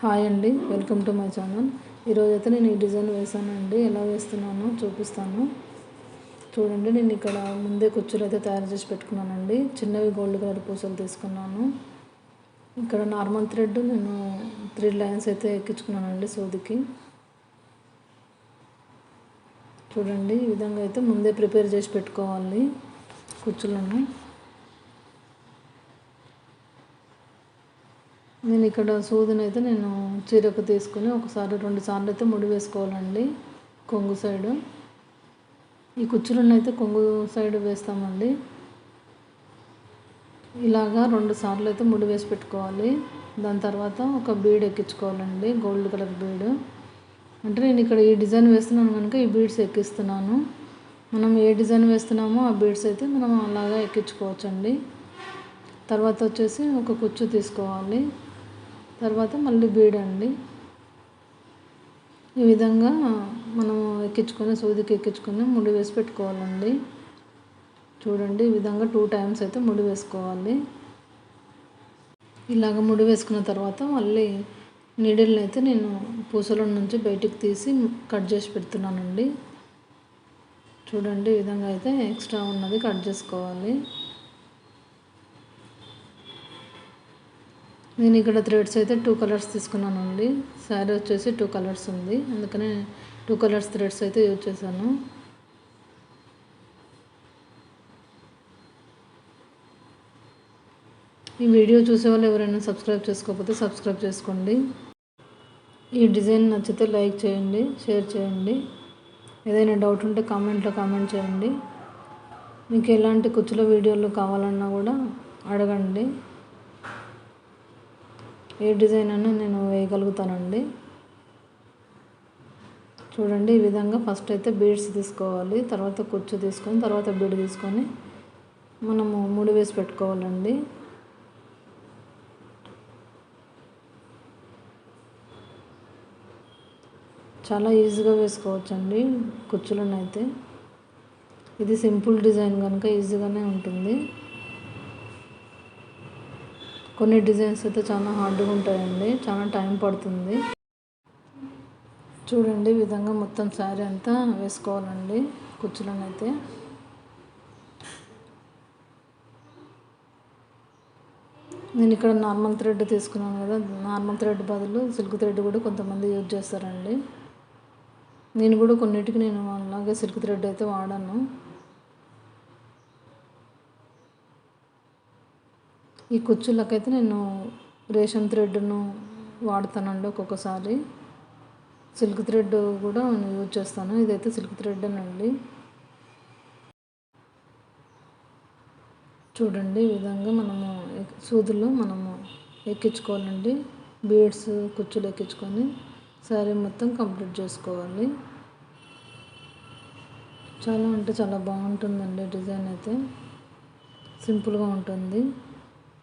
Hi అండి, welcome to my channel. ఈరోజైతే నేను ఈ డిజైన్ వేసానండి. ఎలా వేస్తున్నానో చూపిస్తాను చూడండి. నేను ఇక్కడ ముందే కుచ్చులు అయితే తయారు చేసి పెట్టుకున్నానండి. చిన్నవి గోల్డ్ కలర్ పూసలు తీసుకున్నాను. ఇక్కడ నార్మల్ థ్రెడ్ నేను 3 లైన్స్ అయితే ఎక్కించుకున్నానండి సూదికి. చూడండి, ఈ విధంగా అయితే ముందే ప్రిపేర్ చేసి పెట్టుకోవాలి కుచ్చులను. నేను ఇక్కడ సూదిని అయితే నేను చీరకు తీసుకుని ఒకసారి 2 సార్లు అయితే ముడి వేసుకోవాలండి కొంగు సైడు. ఈ కుచ్చులను అయితే కొంగు సైడ్ వేస్తామండి. ఇలాగా 2 సార్లు అయితే ముడి వేసి పెట్టుకోవాలి. దాని తర్వాత ఒక బీడ్ ఎక్కించుకోవాలండి, గోల్డ్ కలర్ బీడ్. అంటే నేను ఇక్కడ ఈ డిజైన్ వేస్తున్నాను కనుక ఈ బీడ్స్ ఎక్కిస్తున్నాను. మనం ఏ డిజైన్ వేస్తున్నామో ఆ బీడ్స్ అయితే మనం అలాగా ఎక్కించుకోవచ్చండి. తర్వాత వచ్చేసి ఒక కుచ్చు తీసుకోవాలి. తర్వాత మళ్ళీ బీడ్ అండి. ఈ విధంగా మనం ఎక్కించుకొని సూదికి ఎక్కించుకొని ముడి వేసి పెట్టుకోవాలండి. చూడండి, ఈ విధంగా 2 టైమ్స్ అయితే ముడి వేసుకోవాలి. ఇలాగ ముడి వేసుకున్న తర్వాత మళ్ళీ నీడిల్ని అయితే నేను పూసల నుంచి బయటికి తీసి కట్ చేసి పెడుతున్నానండి. చూడండి, ఈ విధంగా అయితే ఎక్స్ట్రా ఉన్నది కట్ చేసుకోవాలి. నేను ఇక్కడ థ్రెడ్స్ అయితే 2 కలర్స్ తీసుకున్నానండి. శారీ వచ్చేసి 2 కలర్స్ ఉంది, అందుకనే 2 కలర్స్ థ్రెడ్స్ అయితే యూజ్ చేశాను. ఈ వీడియో చూసే వాళ్ళు ఎవరైనా సబ్స్క్రైబ్ చేసుకోకపోతే సబ్స్క్రైబ్ చేసుకోండి. ఈ డిజైన్ నచ్చితే లైక్ చేయండి, షేర్ చేయండి. ఏదైనా డౌట్ ఉంటే కామెంట్లో కామెంట్ చేయండి. మీకు ఎలాంటి కుచ్చుల వీడియోలు కావాలన్నా కూడా అడగండి. ఏ డిజైన్ అయినా నేను వేయగలుగుతానండి. చూడండి, ఈ విధంగా ఫస్ట్ అయితే బీడ్స్ తీసుకోవాలి, తర్వాత కుచ్చు తీసుకొని తర్వాత బీడ్ తీసుకొని మనము ముడి వేసి పెట్టుకోవాలండి. చాలా ఈజీగా వేసుకోవచ్చండి కుచ్చులను అయితే. ఇది సింపుల్ డిజైన్ కనుక ఈజీగానే ఉంటుంది. కొన్ని డిజైన్స్ అయితే చాలా హార్డ్గా ఉంటాయండి, చాలా టైం పడుతుంది. చూడండి, ఈ విధంగా మొత్తం శారీ అంతా వేసుకోవాలండి కుచ్చులను అయితే. నేను ఇక్కడ నార్మల్ థ్రెడ్ తీసుకున్నాను కదా, నార్మల్ థ్రెడ్ బదులు సిల్క్ థ్రెడ్ కూడా కొంతమంది యూజ్ చేస్తారండి. నేను కూడా కొన్నిటికి నేను అలాగే సిల్క్ థ్రెడ్ అయితే వాడాను. ఈ కుచ్చులకైతే నేను రేషం థ్రెడ్ను వాడతానండి ఒక్కొక్కసారి. సిల్క్ థ్రెడ్ కూడా నేను యూజ్ చేస్తాను. ఇదైతే సిల్క్ థ్రెడ్ అండి. చూడండి, ఈ విధంగా మనము సూదుల్లో మనము ఎక్కించుకోవాలండి. బీడ్స్ కుచ్చులు ఎక్కించుకొని శారీ మొత్తం కంప్లీట్ చేసుకోవాలి. చాలా అంటే చాలా బాగుంటుందండి డిజైన్ అయితే, సింపుల్గా ఉంటుంది.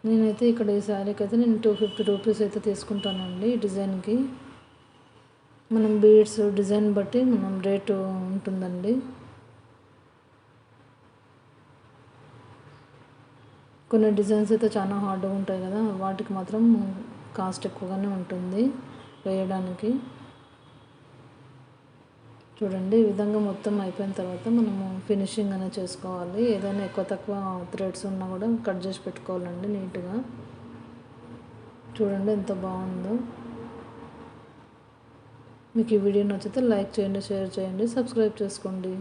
నేనైతే ఇక్కడ ఈ శారీకి అయితే నేను 250 రూపీస్ అయితే తీసుకుంటానండి. ఈ డిజైన్కి మనం బీడ్స్ డిజైన్ బట్టి మనం రేటు ఉంటుందండి. కొన్ని డిజైన్స్ అయితే చాలా హార్డ్గా ఉంటాయి కదా, వాటికి మాత్రం కాస్ట్ ఎక్కువగానే ఉంటుంది వేయడానికి. చూడండి, ఈ విధంగా మొత్తం అయిపోయిన తర్వాత మనము ఫినిషింగ్ అనేది చేసుకోవాలి. ఏదైనా ఎక్కువ తక్కువ థ్రెడ్స్ ఉన్నా కూడా కట్ చేసి పెట్టుకోవాలండి నీట్గా. చూడండి ఎంత బాగుందో. మీకు ఈ వీడియో నచ్చితే లైక్ చేయండి, షేర్ చేయండి, సబ్స్క్రైబ్ చేసుకోండి.